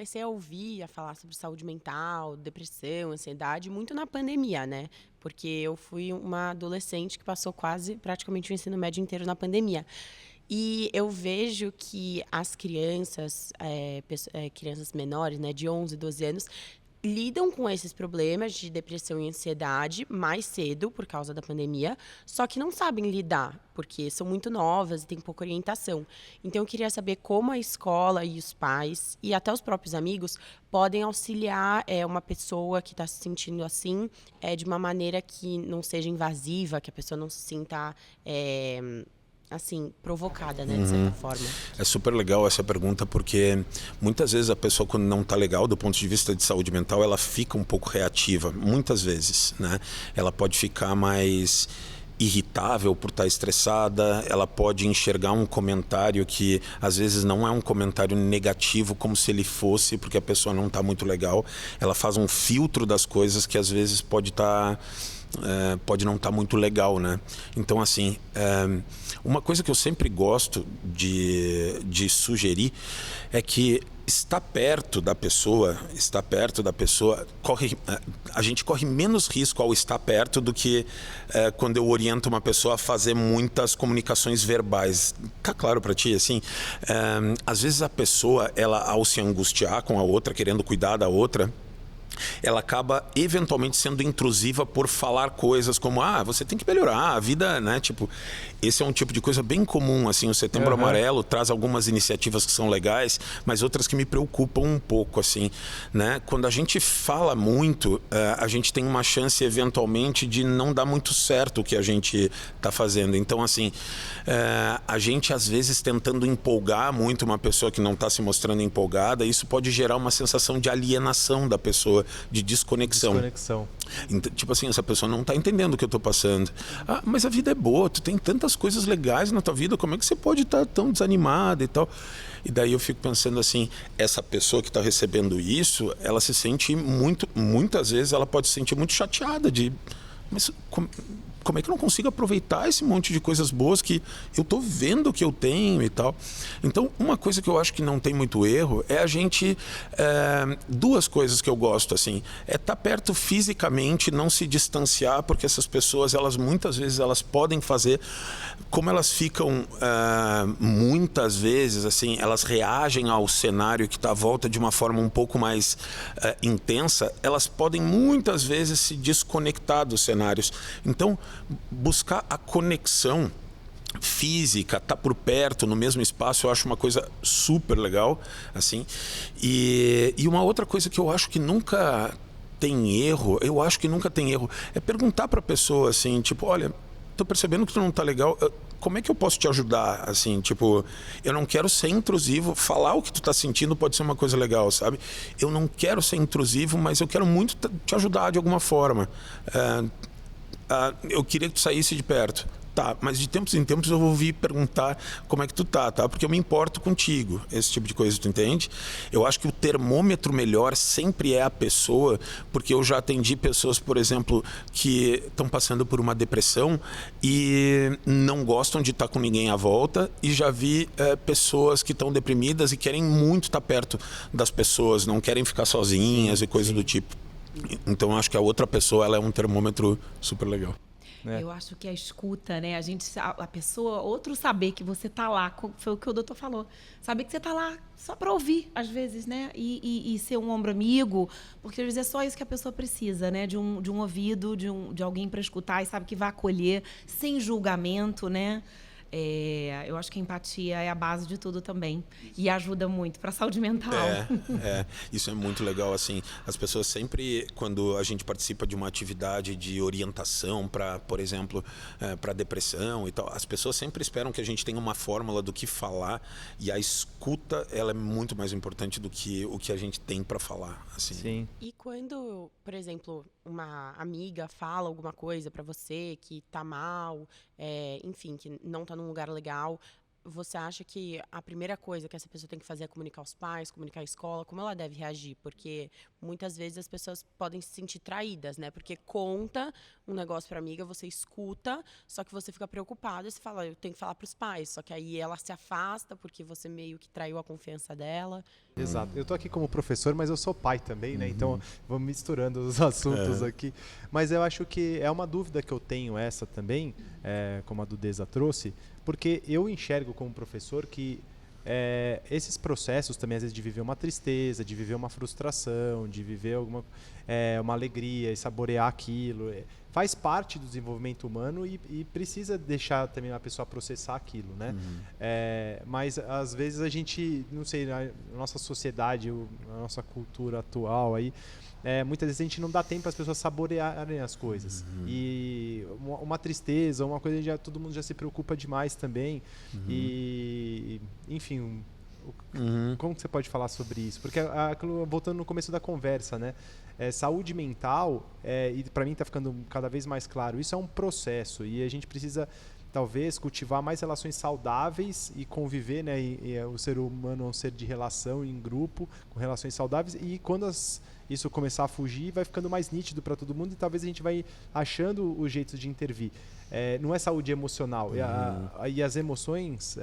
comecei a ouvir, a falar sobre saúde mental, depressão, ansiedade, muito na pandemia, né? Porque eu fui uma adolescente que passou praticamente o ensino médio inteiro na pandemia. E eu vejo que as crianças, crianças menores, né, de 11, 12 anos, lidam com esses problemas de depressão e ansiedade mais cedo, por causa da pandemia, só que não sabem lidar, porque são muito novas e têm pouca orientação. Então, eu queria saber como a escola e os pais, e até os próprios amigos, podem auxiliar uma pessoa que está se sentindo assim, de uma maneira que não seja invasiva, que a pessoa não se sinta assim, provocada, né, de certa forma. É super legal essa pergunta, porque muitas vezes a pessoa, quando não está legal do ponto de vista de saúde mental, ela fica um pouco reativa, muitas vezes, né? Ela pode ficar mais irritável por estar estressada, ela pode enxergar um comentário que às vezes não é um comentário negativo como se ele fosse, porque a pessoa não está muito legal. Ela faz um filtro das coisas que às vezes pode não estar muito legal, né? Então, assim, uma coisa que eu sempre gosto de sugerir é que estar perto da pessoa, a gente corre menos risco ao estar perto do que quando eu oriento uma pessoa a fazer muitas comunicações verbais. Tá claro para ti, assim, às vezes a pessoa, ela, ao se angustiar com a outra, querendo cuidar da outra, ela acaba eventualmente sendo intrusiva por falar coisas como você tem que melhorar a vida, né? Tipo, esse é um tipo de coisa bem comum, assim. O Setembro Amarelo traz algumas iniciativas que são legais, mas outras que me preocupam um pouco, assim, né? Quando a gente fala muito, a gente tem uma chance eventualmente de não dar muito certo o que a gente está fazendo. Então, assim, a gente às vezes tentando empolgar muito uma pessoa que não está se mostrando empolgada, isso pode gerar uma sensação de alienação da pessoa, de desconexão. Então, tipo assim, essa pessoa não está entendendo o que eu estou passando. Mas a vida é boa, tu tem tantas coisas legais na tua vida, como é que você pode estar tão desanimada e tal? E daí eu fico pensando assim, essa pessoa que está recebendo isso, ela se sente muitas vezes ela pode se sentir muito chateada mas como é que eu não consigo aproveitar esse monte de coisas boas que eu tô vendo que eu tenho e tal? Então, uma coisa que eu acho que não tem muito erro é a gente... duas coisas que eu gosto, assim. É estar perto fisicamente, não se distanciar, porque essas pessoas, elas muitas vezes, elas podem fazer... Como elas ficam, muitas vezes, assim, elas reagem ao cenário que está à volta de uma forma um pouco mais intensa, elas podem muitas vezes se desconectar dos cenários. Então, buscar a conexão física, estar por perto, no mesmo espaço, eu acho uma coisa super legal, assim. E uma outra coisa que eu acho que nunca tem erro, é perguntar para a pessoa, assim, tipo, olha, tô percebendo que tu não tá legal, como é que eu posso te ajudar? Assim, tipo, eu não quero ser intrusivo, falar o que tu tá sentindo pode ser uma coisa legal, sabe? Eu não quero ser intrusivo, mas eu quero muito te ajudar de alguma forma. Eu queria que tu saísse de perto. Tá, mas de tempos em tempos eu vou vir perguntar como é que tu tá? Porque eu me importo contigo, esse tipo de coisa, tu entende? Eu acho que o termômetro melhor sempre é a pessoa, porque eu já atendi pessoas, por exemplo, que estão passando por uma depressão e não gostam de estar com ninguém à volta, e já vi pessoas que estão deprimidas e querem muito estar perto das pessoas, não querem ficar sozinhas e coisas do tipo. Então eu acho que a outra pessoa, ela é um termômetro super legal. Eu acho que a escuta, né? A pessoa, outro saber que você tá lá, foi o que o doutor falou. Saber que você tá lá só para ouvir, às vezes, né? E ser um ombro amigo, porque às vezes é só isso que a pessoa precisa, né? De um ouvido, de alguém para escutar e sabe que vai acolher, sem julgamento, né? Eu acho que a empatia é a base de tudo também. E ajuda muito para a saúde mental. Isso é muito legal, assim. As pessoas sempre, quando a gente participa de uma atividade de orientação para, por exemplo, para depressão e tal, as pessoas sempre esperam que a gente tenha uma fórmula do que falar, e a escuta, ela é muito mais importante do que o que a gente tem para falar, assim. Sim. E quando, por exemplo, uma amiga fala alguma coisa pra você que tá mal, enfim, que não tá num lugar legal, você acha que a primeira coisa que essa pessoa tem que fazer é comunicar aos pais, comunicar à escola? Como ela deve reagir? Porque muitas vezes as pessoas podem se sentir traídas, né? Porque conta um negócio pra amiga, você escuta, só que você fica preocupado e você fala, eu tenho que falar pros pais. Só que aí ela se afasta porque você meio que traiu a confiança dela. Exato. Eu tô aqui como professor, mas eu sou pai também, né? Então vamos misturando os assuntos aqui. Mas eu acho que é uma dúvida que eu tenho essa também, como a Dudeza trouxe, porque eu enxergo como professor que esses processos também, às vezes, de viver uma tristeza, de viver uma frustração, de viver uma alegria e saborear aquilo, faz parte do desenvolvimento humano e precisa deixar também a pessoa processar aquilo, né? Mas, às vezes, a gente, não sei, na nossa sociedade, na nossa cultura atual aí, muitas vezes a gente não dá tempo para as pessoas saborearem as coisas. E uma tristeza, uma coisa, todo mundo já se preocupa demais também. E, enfim, como que você pode falar sobre isso? Porque, voltando no começo da conversa, né? Saúde mental, e para mim está ficando cada vez mais claro, isso é um processo e a gente precisa talvez cultivar mais relações saudáveis e conviver, né? E o ser humano é um ser de relação em grupo, com relações saudáveis, e quando isso começar a fugir, vai ficando mais nítido para todo mundo e talvez a gente vai achando o jeito de intervir. Não é saúde emocional. E as emoções,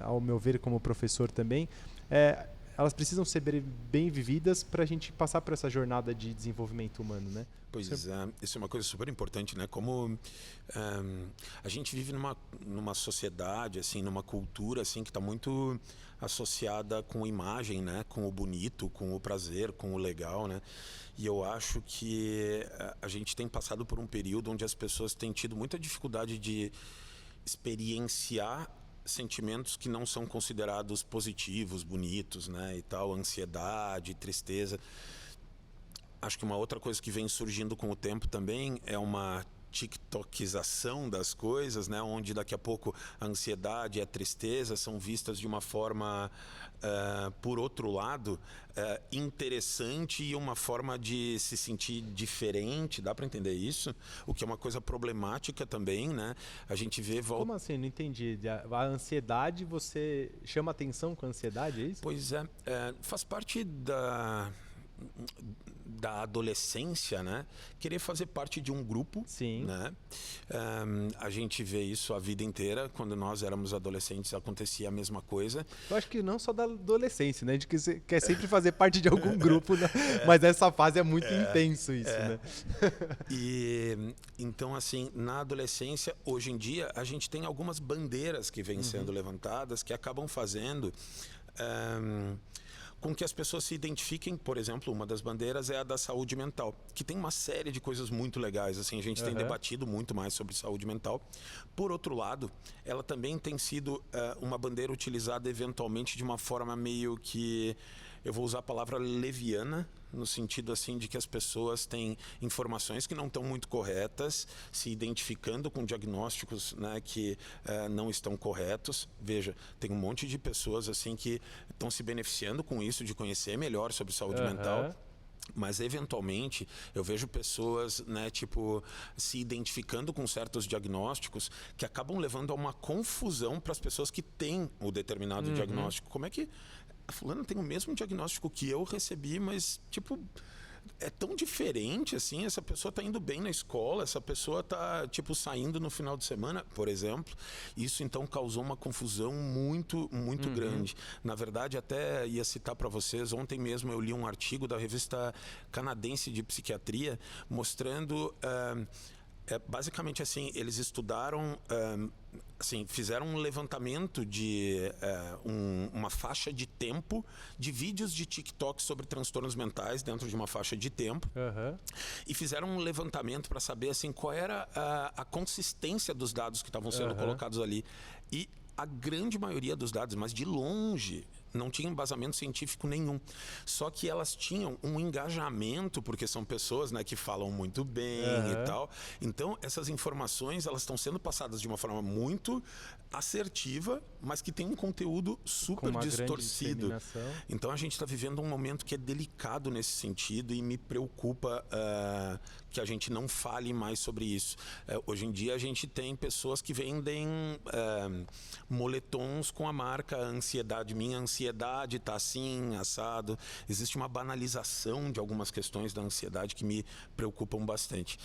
ao meu ver como professor também, elas precisam ser bem vividas para a gente passar por essa jornada de desenvolvimento humano, né? Pois é, isso é uma coisa super importante, né? Como a gente vive numa sociedade, assim, numa cultura assim que está muito associada com imagem, né? Com o bonito, com o prazer, com o legal, né? E eu acho que a gente tem passado por um período onde as pessoas têm tido muita dificuldade de experienciar sentimentos que não são considerados positivos, bonitos, né, e tal, ansiedade, tristeza. Acho que uma outra coisa que vem surgindo com o tempo também é uma tiktokização das coisas, né, onde daqui a pouco a ansiedade e a tristeza são vistas de uma forma, por outro lado, interessante e uma forma de se sentir diferente, dá para entender isso? O que é uma coisa problemática também, né? A gente vê... Como assim? Não entendi. A ansiedade, você chama atenção com a ansiedade, é isso? Pois é, faz parte da adolescência, né? Querer fazer parte de um grupo. Sim. Né? A gente vê isso a vida inteira. Quando nós éramos adolescentes acontecia a mesma coisa. Eu acho que não só da adolescência, né? De que você quer sempre fazer parte de algum grupo, né? Mas nessa fase é muito intenso isso, né? E então, assim, na adolescência, hoje em dia, a gente tem algumas bandeiras que vêm sendo levantadas que acabam fazendo com que as pessoas se identifiquem. Por exemplo, uma das bandeiras é a da saúde mental, que tem uma série de coisas muito legais. Assim, a gente tem debatido muito mais sobre saúde mental. Por outro lado, ela também tem sido uma bandeira utilizada eventualmente de uma forma meio que, eu vou usar a palavra leviana, no sentido assim de que as pessoas têm informações que não estão muito corretas, se identificando com diagnósticos, né, que não estão corretos. Veja, tem um monte de pessoas assim que estão se beneficiando com isso, de conhecer melhor sobre saúde mental. Mas, eventualmente, eu vejo pessoas, né, tipo, se identificando com certos diagnósticos que acabam levando a uma confusão para as pessoas que têm o determinado diagnóstico. Como é que a fulana tem o mesmo diagnóstico que eu recebi, mas, tipo, é tão diferente, assim, essa pessoa está indo bem na escola, essa pessoa está, tipo, saindo no final de semana, por exemplo. Isso, então, causou uma confusão muito, muito grande. Na verdade, até ia citar para vocês, ontem mesmo eu li um artigo da revista canadense de psiquiatria mostrando... basicamente assim, eles estudaram, assim, fizeram um levantamento de uma faixa de tempo de vídeos de TikTok sobre transtornos mentais dentro de uma faixa de tempo e fizeram um levantamento para saber assim, qual era a consistência dos dados que estavam sendo colocados ali. E a grande maioria dos dados, mas de longe, não tinha embasamento científico nenhum. Só que elas tinham um engajamento, porque são pessoas, né, que falam muito bem e tal. Então, essas informações, elas estão sendo passadas de uma forma muito assertiva, mas que tem um conteúdo super distorcido. Então, a gente está vivendo um momento que é delicado nesse sentido e me preocupa que a gente não fale mais sobre isso. Hoje em dia, a gente tem pessoas que vendem moletons com a marca ansiedade. Minha ansiedade está assim, assado. Existe uma banalização de algumas questões da ansiedade que me preocupam bastante.